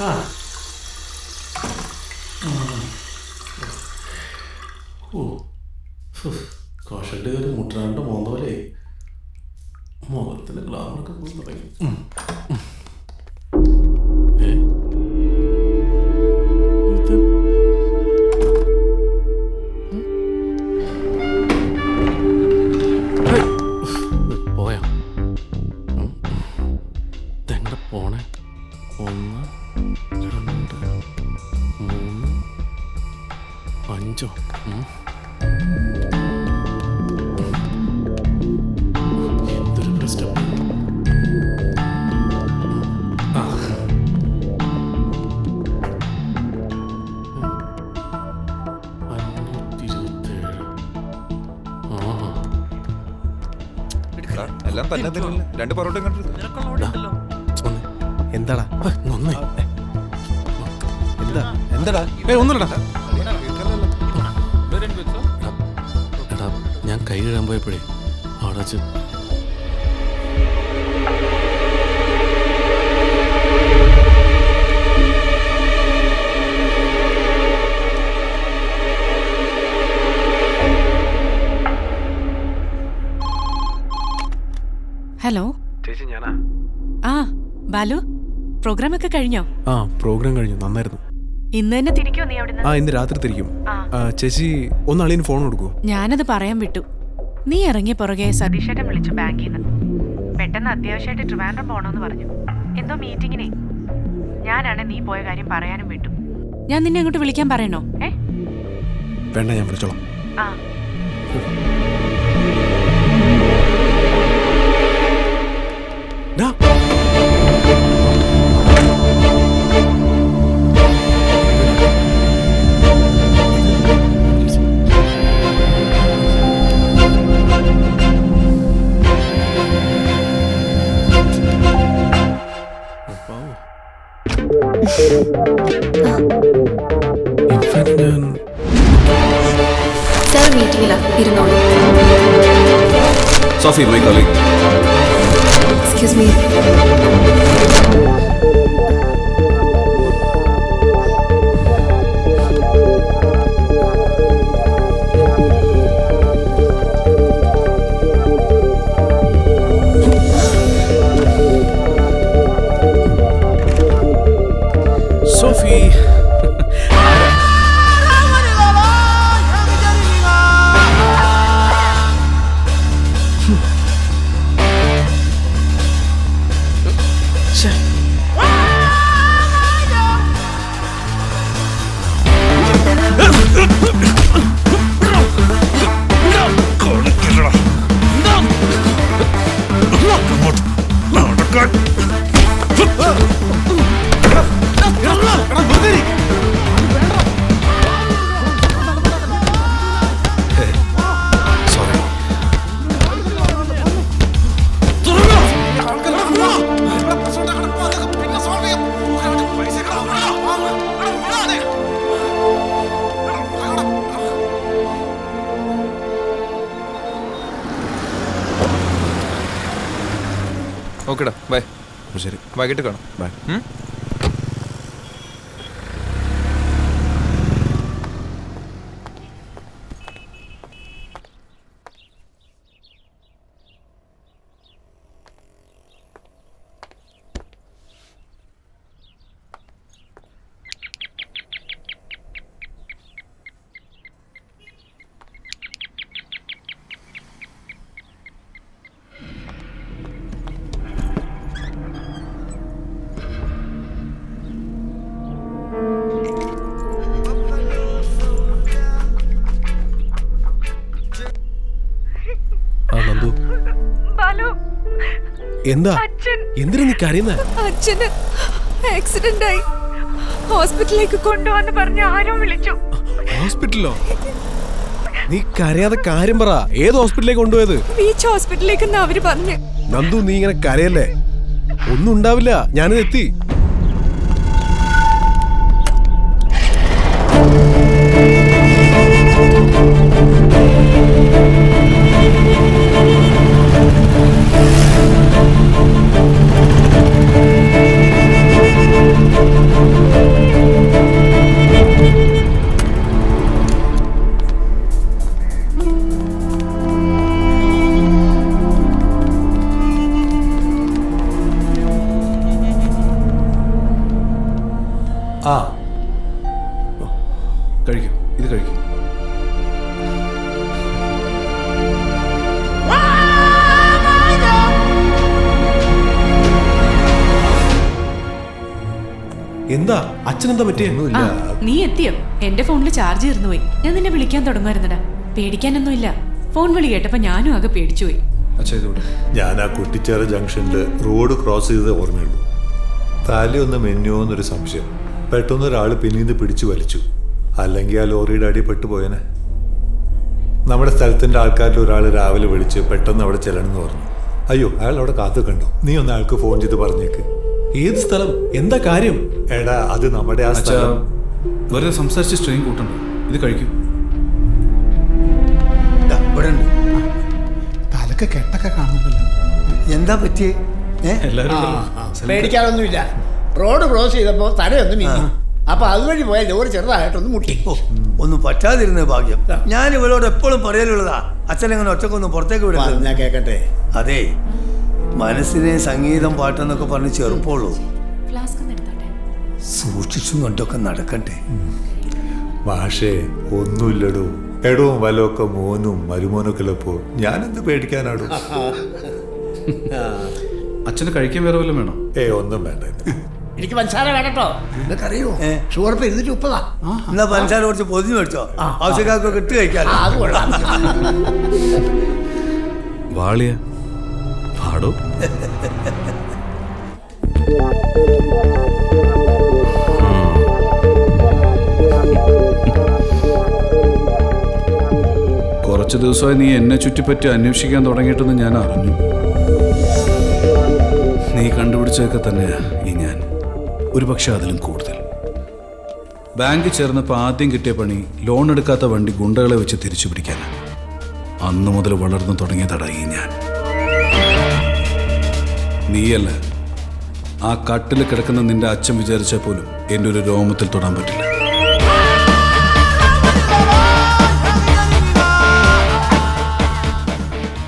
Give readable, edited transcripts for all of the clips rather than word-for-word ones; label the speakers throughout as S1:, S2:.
S1: ആ കോഷൻ്റെ ഒരു മുട്ടനാണ്ട് മോന്ത പോലെ മുഖത്തിന് ഗ്ലാമറൊക്കെ പോയി തുടങ്ങി. പോയാ തെങ്ങടെ പോണേ 1 2 3 5 എന്തൊരു പ്രശ്നം.
S2: എല്ലാം തന്നെ രണ്ട് പൊറോട്ട
S3: എന്താടാ
S1: എന്താടാ ഒന്നുമില്ലടാ. എടാ ഞാൻ കൈ കഴുകാൻ പോയപ്പോഴേ അവിടെ വെച്ച്
S4: ഹലോ
S3: ചേച്ചി ഞാനാ.
S4: ആ ബാലു, പ്രോഗ്രാം ഒക്കെ കഴിഞ്ഞോ?
S3: ആ പ്രോഗ്രാം കഴിഞ്ഞു, നന്നായിരുന്നു.
S4: ഇന്ന് തന്നെ തിരിക്കോ നീ അവിടുന്ന്?
S3: ആ ഇന്ന് രാത്രി തിരിക്കും. ചേച്ചി ഒന്ന് അളിയന് ഫോൺ കൊടുക്കൂ.
S4: ഞാനത് പറയാൻ വിട്ടു. നീ ഇറങ്ങിയ പുറകെ സതീഷേട്ടൻ വിളിച്ചു ബാങ്കിൽ നിന്ന്. പെട്ടെന്ന് അത്യാവശ്യമായിട്ട് ട്രിവാൻഡ്രം പോണോന്ന് പറഞ്ഞു, എന്തോ മീറ്റിങ്ങിനെ. ഞാനാണ് നീ പോയ കാര്യം പറയാനും വിട്ടു. ഞാൻ നിന്നെ അങ്ങോട്ട് വിളിക്കാൻ പറയണോ?
S3: വേണ്ട, ഞാൻ വിളിച്ചോളാം.
S4: ആ
S5: സാർ മീറ്റിംഗിലാ, ഇരുന്നോളൂ.
S2: Sophie my colleague.
S5: Excuse me.
S3: Sophie
S2: ഓക്കെടാ, ബൈ.
S3: ശരി,
S2: വൈകിട്ട് കാണാം.
S3: ബൈ. എന്താ എന്തിനാ നീ കരയുന്നേ?
S4: അച്ഛന് ആക്സിഡന്റ് ആയി, ഹോസ്പിറ്റലിലേക്ക് കൊണ്ടുവന്ന് പറഞ്ഞ ആരോ വിളിച്ചു.
S3: ഹോസ്പിറ്റലോ? നീ കരയാതെ കാര്യം പറ. ഏത് ഹോസ്പിറ്റലിലേക്ക് കൊണ്ടുപോയത്?
S4: ബീച്ച് ഹോസ്പിറ്റലിലേക്ക് അവര് പറഞ്ഞു.
S3: നന്ദു, നീ ഇങ്ങനെ കരയല്ലേ, ഒന്നും ഉണ്ടാവില്ല, ഞാനിത് എത്തി.
S6: ആ
S3: കഴിക്കും, ഇത് കഴിക്കും. എന്താ അച്ഛനെന്താ പറ്റിയ?
S4: ആ നീ എത്തിയോ? എന്റെ ഫോണിൽ ചാർജ് തീർന്നു പോയി. ഞാൻ നിന്നെ വിളിക്കാൻ തുടങ്ങുമായിരുന്നടാ. പേടിക്കാനൊന്നുമില്ല. ഫോൺ വിളി കേട്ടപ്പോ ഞാനും ആകെ പേടിച്ചുപോയി.
S3: അച്ഛാ ഇതോടെ
S6: ഞാൻ ആ കുട്ടിച്ചാറ ജംഗ്ഷനിൽ റോഡ് ക്രോസ് ചെയ്ത് ഓർമ്മയുള്ളൂ. തലയൊന്ന് മെന്നുവോന്നൊരു സംശയം. പെട്ടെന്ന് ഒരാൾ പിന്നീന്ന് പിടിച്ചു വലിച്ചു. അല്ലെങ്കിൽ ആ ലോറിയുടെ അടി പെട്ടുപോയനെ. നമ്മുടെ സ്ഥലത്തിൻ്റെ ആൾക്കാരിൽ ഒരാൾ രാവിലെ വിളിച്ച് പെട്ടെന്ന് അവിടെ ചെല്ലണമെന്ന് പറഞ്ഞു. അയ്യോ, അയാൾ അവിടെ കാത്തു കണ്ടോ? നീ ഒന്ന് അയാൾക്ക് ഫോൺ ചെയ്ത് പറഞ്ഞേക്ക്.
S3: ഏത് സ്ഥലം, എന്താ കാര്യം?
S6: എടാ, അത് നമ്മുടെ ആ സ്ഥലം.
S3: വെറുതെ സംസാരിച്ച് സ്ട്രെയിൻ കൂട്ടണ്ട, ഇത് കഴിക്കും.
S7: തലക്ക് കെട്ടൊക്കെ കാണുന്നില്ല.
S8: എന്താ പറ്റിയേ?
S7: പേടിക്കാനൊന്നുമില്ല. റോഡ് ക്രോസ് ചെയ്തപ്പോ തലയൊന്നും നീങ്ങി. അപ്പൊ അതുവഴി പോയ ലോറി ചെറുതായിട്ടൊന്ന് മുട്ടി.
S8: ഒന്നും പറ്റാതിരുന്ന ഭാഗ്യം. ഞാൻ ഇവളോട് എപ്പോഴും പറയലുള്ളതാ, അച്ഛനെങ്ങനെ ഒറ്റക്കൊന്നും പുറത്തേക്ക് വിടുന്നത്.
S7: ഞാൻ കേക്കട്ടെ.
S8: അതെ, മനസ്സിനെ സംഗീതം പാട്ടെന്നൊക്കെ പറഞ്ഞ് ചെറുപ്പുള്ളൂ.
S4: ഫ്ലാസ്ക് ഒന്ന് എടുത്തോട്ടെ.
S8: സൂക്ഷിച്ചും കൊണ്ടൊക്കെ നടക്കട്ടെ.
S6: മാഷേ, ഒന്നുമില്ലടോ. എടവും വലമൊക്കെ മോനും മരുമോനൊക്കെ ഉള്ളപ്പോ ഞാനെന്ത് പേടിക്കാനാടോ?
S3: അച്ഛന് കഴിക്കാൻ വേറെ വല്ലതും വേണം?
S6: ഒന്നും വേണ്ട.
S7: എനിക്ക് പഞ്ചസാര വേണട്ടോ. നിനക്കറിയോ, ഷുഗർ ഇപ്പൊ 230.
S8: എന്നാ പഞ്ചസാര കുറച്ച് പൊതിഞ്ഞു മേടിച്ചോ, ആവശ്യക്കാർക്കൊക്കെ ഇട്ട് കഴിക്കാൻ.
S7: അത് കൊള്ളാം.
S3: വാളിയ പാടോ. കുറച്ച് ദിവസമായി നീ എന്നെ ചുറ്റിപ്പറ്റി അന്വേഷിക്കാൻ തുടങ്ങിയിട്ടെന്ന് ഞാൻ അറിഞ്ഞു. നീ കണ്ടുപിടിച്ചതൊക്കെ തന്നെയാ ഈ ഞാൻ, ഒരു പക്ഷെ അതിലും കൂടുതൽ. ബാങ്കിൽ ചേർന്നപ്പോൾ ആദ്യം കിട്ടിയ പണി ലോൺ എടുക്കാത്ത വണ്ടി ഗുണ്ടകളെ വെച്ച് തിരിച്ചു പിടിക്കാനാണ്. അന്നു മുതൽ വളർന്നു തുടങ്ങിയതടാ ഈ ഞാൻ. നീയല്ല, ആ കട്ടിൽ കിടക്കുന്ന നിന്റെ അച്ഛൻ വിചാരിച്ചാൽ പോലും എൻ്റെ ഒരു രോമത്തിൽ തൊടാൻ പറ്റില്ല.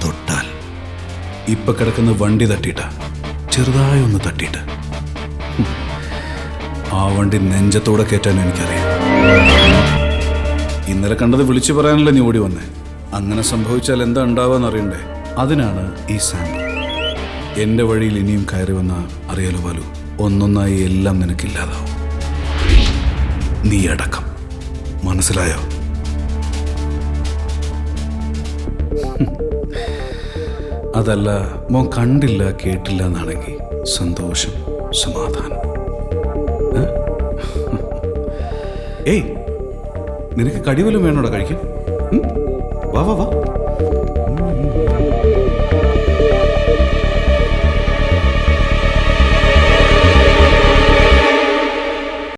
S3: തൊട്ടാൽ ഇപ്പൊ കിടക്കുന്ന വണ്ടി തട്ടിയിട്ടാ, ചെറുതായി ഒന്ന് തട്ടിയിട്ട്. ആ വണ്ടി നെഞ്ചത്തോടെ കയറ്റാൻ എനിക്കറിയാം. ഇന്നലെ കണ്ടത് വിളിച്ചു പറയാനല്ലേ നീ ഓടി വന്നേ. അങ്ങനെ സംഭവിച്ചാൽ എന്താ ഉണ്ടാവാന്ന് അറിയണ്ടേ? അതിനാണ് ഈ സാമ്പിൾ. എൻ്റെ വഴിയിൽ ഇനിയും കയറി വന്ന അറിയാലോ ബാലു, ഒന്നൊന്നായി എല്ലാം നിനക്കില്ലാതാവും, നീ അടക്കം. മനസ്സിലായോ? അതല്ല മോൻ കണ്ടില്ല കേട്ടില്ല എന്നാണെങ്കിൽ സന്തോഷം, സമാധാനം. ഏയ്, നിനക്ക് കടി വല്ലതും വേണോടാ കഴിക്കാൻ? വാ വാ വാ.